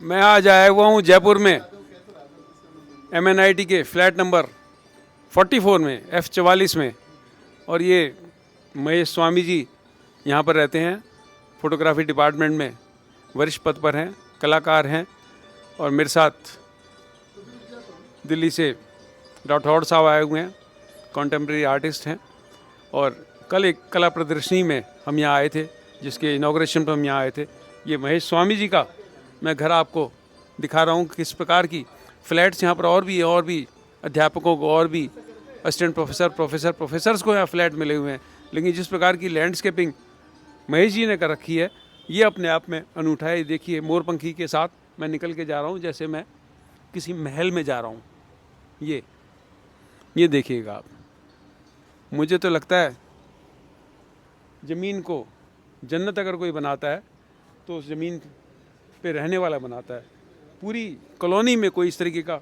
मैं आज आया हुआ हूँ जयपुर में MNIT के फ्लैट नंबर 44 में F44 में। और ये महेश स्वामी जी यहाँ पर रहते हैं, फोटोग्राफी डिपार्टमेंट में वरिष्ठ पद पर हैं, कलाकार हैं। और मेरे साथ दिल्ली से राठौड़ साहब आए हुए हैं, कॉन्टेम्प्रेरी आर्टिस्ट हैं। और कल एक कला प्रदर्शनी में हम यहाँ आए थे, जिसके इनॉग्रेशन पर हम यहाँ आए थे। ये महेश स्वामी जी का मैं घर आपको दिखा रहा हूँ, किस प्रकार की फ्लैट्स यहाँ पर और भी अध्यापकों को और भी असिस्टेंट प्रोफेसर्स को यहाँ फ्लैट मिले हुए हैं। लेकिन जिस प्रकार की लैंडस्केपिंग महेश जी ने कर रखी है, ये अपने आप में अनूठा है। देखिए, मोरपंखी के साथ मैं निकल के जा रहा हूँ जैसे मैं किसी महल में जा रहा हूँ। ये देखिएगा आप। मुझे तो लगता है ज़मीन को जन्नत अगर कोई बनाता है तो उस ज़मीन पे रहने वाला बनाता है। पूरी कॉलोनी में कोई इस तरीके का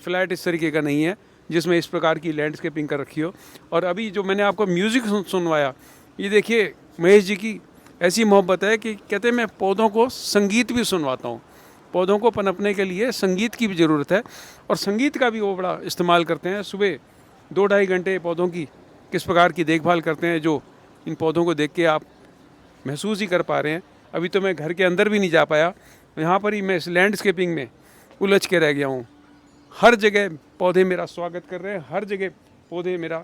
फ्लैट इस तरीके का नहीं है जिसमें इस प्रकार की लैंडस्केपिंग कर रखी हो। और अभी जो मैंने आपको म्यूज़िक सुनवाया, ये देखिए महेश जी की ऐसी मोहब्बत है कि कहते हैं मैं पौधों को संगीत भी सुनवाता हूँ। पौधों को पनपने के लिए संगीत की भी ज़रूरत है, और संगीत का भी वो बड़ा इस्तेमाल करते हैं। सुबह 2-2.5 घंटे पौधों की किस प्रकार की देखभाल करते हैं, जो इन पौधों को देख के आप महसूस ही कर पा रहे हैं। अभी तो मैं घर के अंदर भी नहीं जा पाया, यहाँ पर ही मैं इस लैंडस्केपिंग में उलझ के रह गया हूँ। हर जगह पौधे मेरा स्वागत कर रहे हैं, हर जगह पौधे मेरा,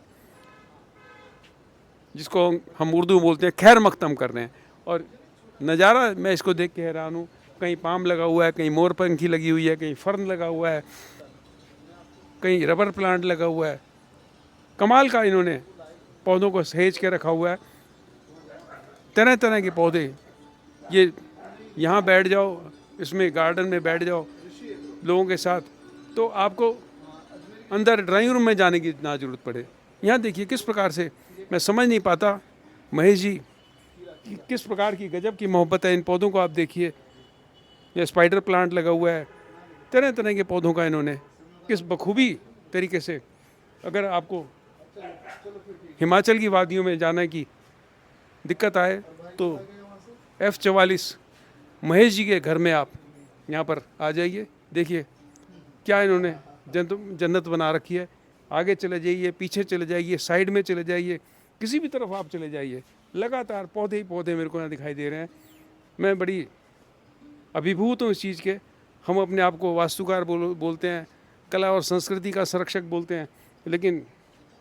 जिसको हम उर्दू बोलते हैं, खैर मकदम कर रहे हैं। और नज़ारा मैं इसको देख के हैरान हूँ। कहीं पाम लगा हुआ है, कहीं मोरपंखी लगी हुई है, कहीं फर्न लगा हुआ है, कहीं रबर प्लांट लगा हुआ है। कमाल का इन्होंने पौधों को सहेज के रखा हुआ है, तरह तरह के पौधे। ये यहाँ बैठ जाओ, इसमें गार्डन में बैठ जाओ लोगों के साथ, तो आपको अंदर ड्राइंग रूम में जाने की ना जरूरत पड़े। यहाँ देखिए किस प्रकार से, मैं समझ नहीं पाता महेश जी कि किस प्रकार की गजब की मोहब्बत है इन पौधों को। आप देखिए, ये स्पाइडर प्लांट लगा हुआ है, तरह तरह के पौधों का इन्होंने किस बखूबी तरीके से। अगर आपको हिमाचल की वादियों में जाने की दिक्कत आए तो F44 महेश जी के घर में आप यहाँ पर आ जाइए। देखिए क्या इन्होंने जन्नत बना रखी है। आगे चले जाइए, पीछे चले जाइए, साइड में चले जाइए, किसी भी तरफ आप चले जाइए, लगातार पौधे ही पौधे मेरे को यहाँ दिखाई दे रहे हैं। मैं बड़ी अभिभूत हूँ इस चीज़ के। हम अपने आप को वास्तुकार बोलते हैं, कला और संस्कृति का संरक्षक बोलते हैं, लेकिन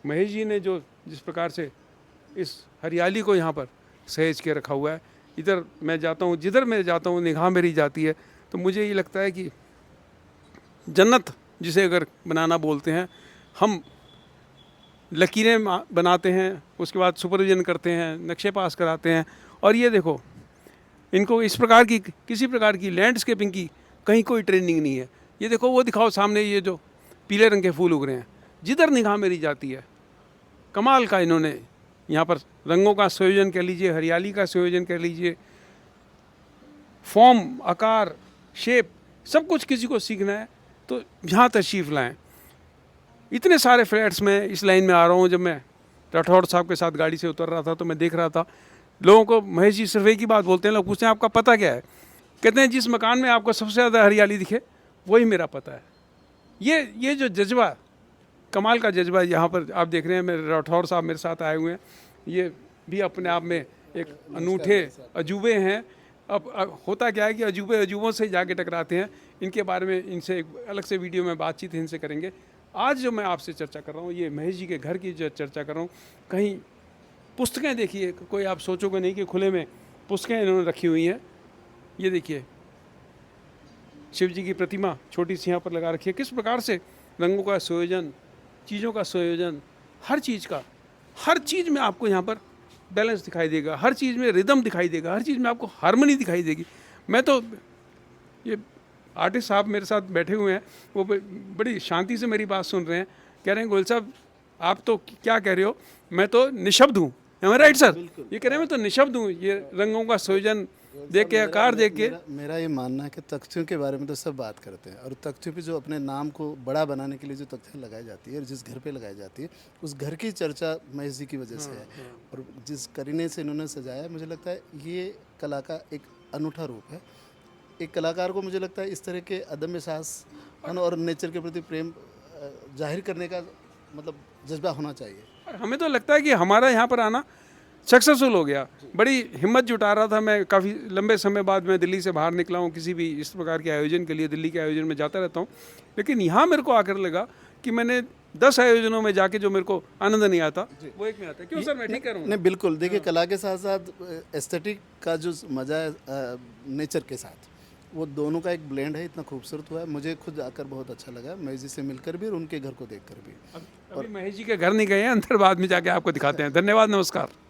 महेश जी ने जो जिस प्रकार से इस हरियाली को यहाँ पर सहेज के रखा हुआ है। इधर मैं जाता हूँ, जिधर मैं जाता हूँ निगाह मेरी जाती है, तो मुझे ये लगता है कि जन्नत जिसे अगर बनाना बोलते हैं, हम लकीरें बनाते हैं, उसके बाद सुपरविजन करते हैं, नक्शे पास कराते हैं। और ये देखो, इनको इस प्रकार की किसी प्रकार की लैंडस्केपिंग की कहीं कोई ट्रेनिंग नहीं है। ये देखो, वो दिखाओ सामने, ये जो पीले रंग के फूल उग रहे हैं, जिधर निगाह मेरी जाती है। कमाल का इन्होंने यहाँ पर रंगों का संयोजन कह लीजिए, हरियाली का संयोजन कह लीजिए, फॉर्म, आकार, शेप, सब कुछ किसी को सीखना है तो यहाँ तशरीफ़ लाएं। इतने सारे फ्लैट्स में इस लाइन में आ रहा हूँ। जब मैं राठौड़ साहब के साथ गाड़ी से उतर रहा था तो मैं देख रहा था लोगों को, महेश जी सिर्फ एक ही बात बोलते हैं, लोग पूछते हैं आपका पता क्या है, कहते हैं जिस मकान में आपको सबसे ज़्यादा हरियाली दिखे वही मेरा पता है। ये जो जज्बा, कमाल का जज्बा यहाँ पर आप देख रहे हैं। मेरे राठौड़ साहब मेरे साथ आए हुए हैं, ये भी अपने आप में एक अनूठे अजूबे हैं। अब होता क्या है कि अजूबों से जाके टकराते हैं। इनके बारे में इनसे एक अलग से वीडियो में बातचीत इनसे करेंगे। आज जो मैं आपसे चर्चा कर रहा हूँ, ये महेश जी के घर की जो चर्चा कर रहा हूँ। कहीं पुस्तकें देखिए, कोई आप सोचोगे नहीं कि खुले में पुस्तकें इन्होंने रखी हुई हैं। ये देखिए, शिव जी की प्रतिमा छोटी सी यहाँ पर लगा रखी है। किस प्रकार से रंगों का संयोजन, चीज़ों का संयोजन, हर चीज़ में आपको यहाँ पर बैलेंस दिखाई देगा, हर चीज़ में रिदम दिखाई देगा, हर चीज़ में आपको हार्मनी दिखाई देगी। मैं तो, ये आर्टिस्ट साहब मेरे साथ बैठे हुए हैं, वो बड़ी शांति से मेरी बात सुन रहे हैं। कह रहे हैं गोयल साहब आप तो क्या कह रहे हो, मैं तो निशब्द हूँ। राइट सर, ये कह रहे हैं मैं तो निशब्द हूँ। ये रंगों का संयोजन देख के, आकार देख के, मेरा ये मानना है कि तख्तियों के बारे में तो सब बात करते हैं, और तख्तियों पे जो अपने नाम को बड़ा बनाने के लिए जो तख्तियाँ लगाई जाती है और जिस घर पे लगाई जाती है, उस घर की चर्चा महेश जी की वजह से है। और जिस करीने से इन्होंने सजाया, मुझे लगता है ये कला का एक अनूठा रूप है। एक कलाकार को मुझे लगता है इस तरह के अदम्य साहस और नेचर के प्रति प्रेम जाहिर करने का मतलब जज्बा होना चाहिए। और हमें तो लगता है कि हमारा यहाँ पर आना सक्सेसफुल हो गया। बड़ी हिम्मत जुटा रहा था मैं, काफ़ी लंबे समय बाद मैं दिल्ली से बाहर निकला हूँ, किसी भी इस प्रकार के आयोजन के लिए दिल्ली के आयोजन में जाता रहता हूँ, लेकिन यहाँ मेरे को आकर लगा कि मैंने 10 आयोजनों में जाके जो मेरे को आनंद नहीं आता वो एक में आता है। क्यों सर, मैं ठीक कह रहा हूँ? नहीं बिल्कुल, देखिए कला के साथ साथ एस्थेटिक का जो मज़ा है नेचर के साथ, वो दोनों का एक ब्लेंड है, इतना खूबसूरत हुआ है। मुझे खुद आकर बहुत अच्छा लगा, महेश जी से मिलकर भी और उनके घर को देखकर भी। अभी महेश जी के घर नहीं गए हैं, अंदर बाद में जाके आपको दिखाते हैं। धन्यवाद, नमस्कार।